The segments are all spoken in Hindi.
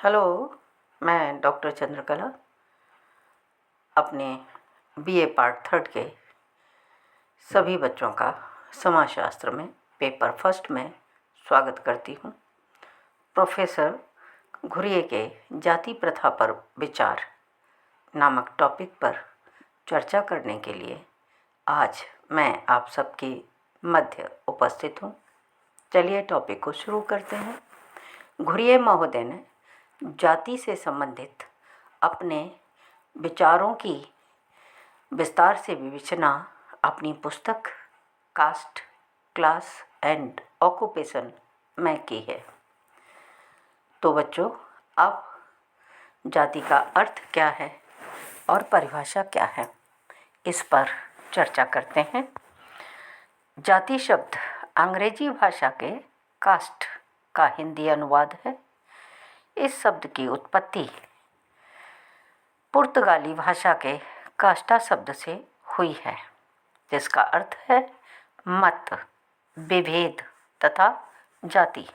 हेलो। मैं डॉक्टर चंद्रकला अपने बीए पार्ट थर्ड के सभी बच्चों का समाजशास्त्र में पेपर फर्स्ट में स्वागत करती हूँ। प्रोफेसर घुरिये के जाति प्रथा पर विचार नामक टॉपिक पर चर्चा करने के लिए आज मैं आप सबके मध्य उपस्थित हूँ। चलिए टॉपिक को शुरू करते हैं। घुरिये महोदय ने जाति से संबंधित अपने विचारों की विस्तार से विवेचना अपनी पुस्तक कास्ट, क्लास एंड ऑक्यूपेशन में की है। तो बच्चों, अब जाति का अर्थ क्या है और परिभाषा क्या है, इस पर चर्चा करते हैं। जाति शब्द अंग्रेजी भाषा के कास्ट का हिंदी अनुवाद है। इस शब्द की उत्पत्ति पुर्तगाली भाषा के कास्टा शब्द से हुई है, जिसका अर्थ है मत, विभेद तथा जाति।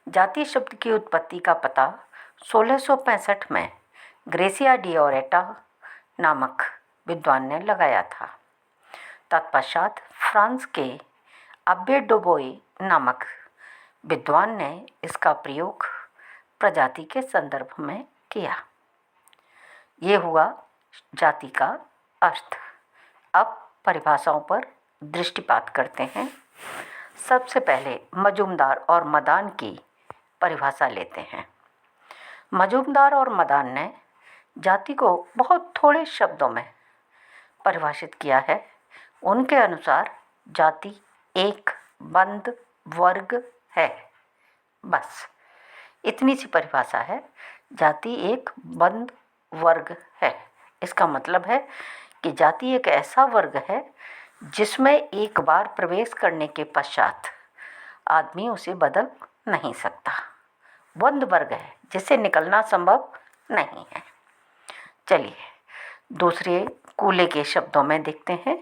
जाति शब्द की उत्पत्ति का पता 1665 में ग्रेसिया डी ओरेटा नामक विद्वान ने लगाया था। तत्पश्चात फ्रांस के अब्बे डुबोई नामक विद्वान ने इसका प्रयोग प्रजाति के संदर्भ में किया। ये हुआ जाति का अर्थ। अब परिभाषाओं पर दृष्टिपात करते हैं। सबसे पहले मजूमदार और मदान की परिभाषा लेते हैं। मजूमदार और मदान ने जाति को बहुत थोड़े शब्दों में परिभाषित किया है। उनके अनुसार जाति एक बंद वर्ग है। बस इतनी सी परिभाषा है। जाति एक बंद वर्ग है। इसका मतलब है कि जाति एक ऐसा वर्ग है जिसमें एक बार प्रवेश करने के पश्चात आदमी उसे बदल नहीं सकता। बंद वर्ग है जिससे निकलना संभव नहीं है। चलिए दूसरे कूले के शब्दों में देखते हैं।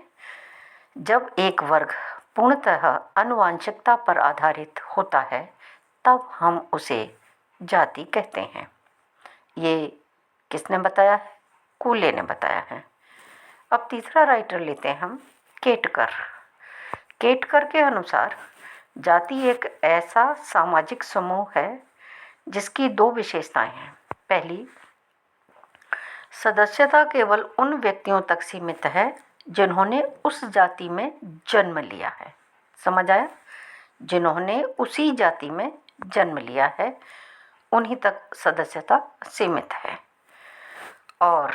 जब एक वर्ग पूर्णतः आनुवंशिकता पर आधारित होता है तब हम उसे जाति कहते हैं। ये किसने बताया है? कूले ने बताया है। अब तीसरा राइटर लेते हैं हम, केटकर। केटकर के अनुसार जाति एक ऐसा सामाजिक समूह है जिसकी दो विशेषताएं हैं। पहली, सदस्यता केवल उन व्यक्तियों तक सीमित है जिन्होंने उस जाति में जन्म लिया है। समझ आया? जिन्होंने उसी जाति में जन्म लिया है उन्हीं तक सदस्यता सीमित है, और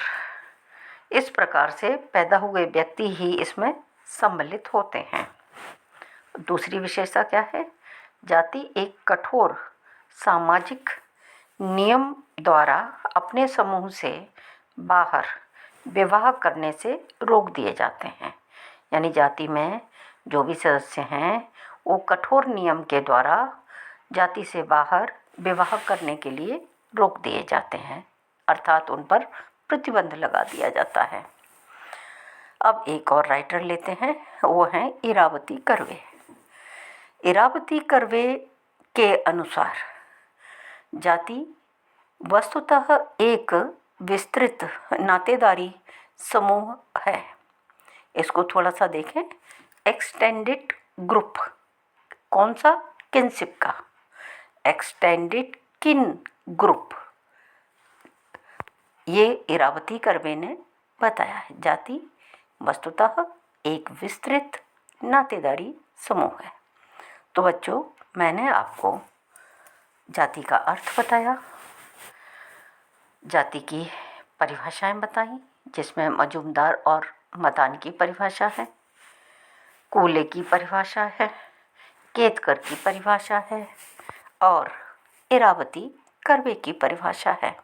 इस प्रकार से पैदा हुए व्यक्ति ही इसमें सम्मिलित होते हैं। दूसरी विशेषता क्या है? जाति एक कठोर सामाजिक नियम द्वारा अपने समूह से बाहर विवाह करने से रोक दिए जाते हैं। यानी जाति में जो भी सदस्य हैं वो कठोर नियम के द्वारा जाति से बाहर विवाह करने के लिए रोक दिए जाते हैं, अर्थात उन पर प्रतिबंध लगा दिया जाता है। अब एक और राइटर लेते हैं, वो हैं इरावती कर्वे। इरावती कर्वे के अनुसार जाति वस्तुतः एक विस्तृत नातेदारी समूह है। इसको थोड़ा सा देखें। एक्सटेंडेड ग्रुप, कौन सा? किनशिप का। एक्सटेंडेड किन ग्रुप, ये इरावती कर्वे ने बताया है। जाति वस्तुतः एक विस्तृत नातेदारी समूह है। तो बच्चों, मैंने आपको जाति का अर्थ बताया, जाति की परिभाषाएं बताई, जिसमें मजूमदार और मदान की परिभाषा है, कूले की परिभाषा है, केतकर की परिभाषा है और इरावती कर्वे की परिभाषा है।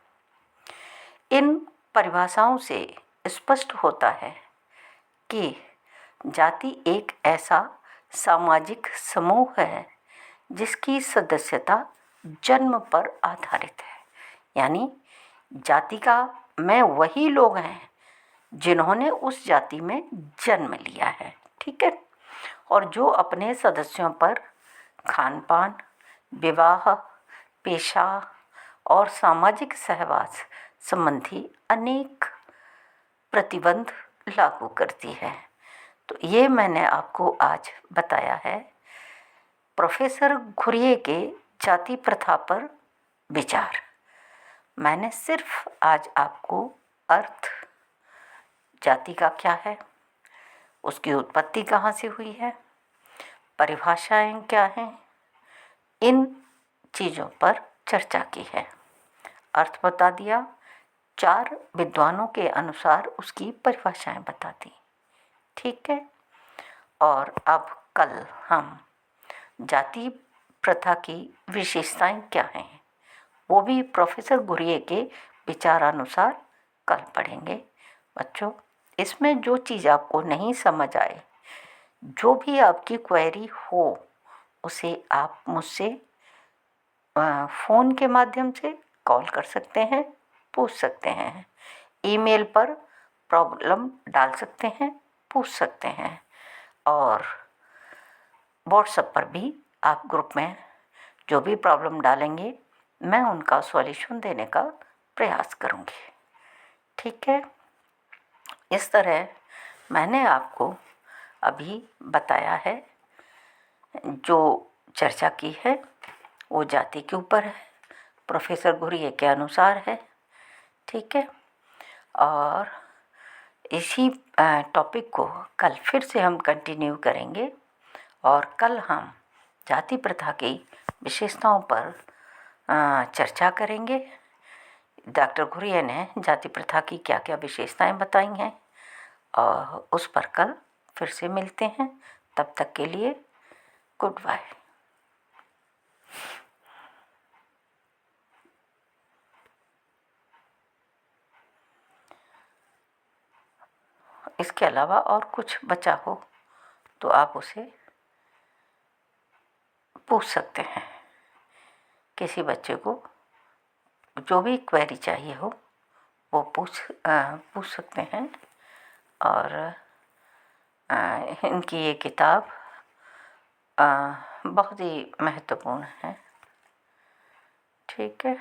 इन परिभाषाओं से स्पष्ट होता है कि जाति एक ऐसा सामाजिक समूह है जिसकी सदस्यता जन्म पर आधारित है। यानी जाति का में वही लोग हैं जिन्होंने उस जाति में जन्म लिया है, ठीक है, और जो अपने सदस्यों पर खान पान, विवाह, पेशा और सामाजिक सहवास संबंधी अनेक प्रतिबंध लागू करती है। तो ये मैंने आपको आज बताया है प्रोफेसर घुरिये के जाति प्रथा पर विचार। मैंने सिर्फ आज आपको अर्थ जाति का क्या है, उसकी उत्पत्ति कहाँ से हुई है, परिभाषाएं क्या हैं, इन चीज़ों पर चर्चा की है। अर्थ बता दिया, 4 विद्वानों के अनुसार उसकी परिभाषाएं बता दी। ठीक है। और अब कल हम जाति प्रथा की विशेषताएं क्या हैं वो भी प्रोफेसर घुरिये के विचारानुसार कल पढ़ेंगे। बच्चों, इसमें जो चीज़ आपको नहीं समझ आए, जो भी आपकी क्वेरी हो, उसे आप मुझसे फ़ोन के माध्यम से कॉल कर सकते हैं, पूछ सकते हैं, ईमेल पर प्रॉब्लम डाल सकते हैं, पूछ सकते हैं, और व्हाट्सएप पर भी आप ग्रुप में जो भी प्रॉब्लम डालेंगे मैं उनका सॉल्यूशन देने का प्रयास करूँगी। ठीक है। इस तरह मैंने आपको अभी बताया है, जो चर्चा की है वो जाति के ऊपर है, प्रोफेसर घुरिये के अनुसार है। ठीक है। और इसी टॉपिक को कल फिर से हम कंटिन्यू करेंगे और कल हम जाति प्रथा की विशेषताओं पर चर्चा करेंगे। डॉक्टर घुरिये ने जाति प्रथा की क्या क्या विशेषताएं बताई हैं और उस पर कल फिर से मिलते हैं। तब तक के लिए गुड बाय। इसके अलावा और कुछ बचा हो तो आप उसे पूछ सकते हैं। किसी बच्चे को जो भी क्वेरी चाहिए हो वो पूछ सकते हैं। और इनकी ये किताब बहुत ही महत्वपूर्ण है। ठीक है।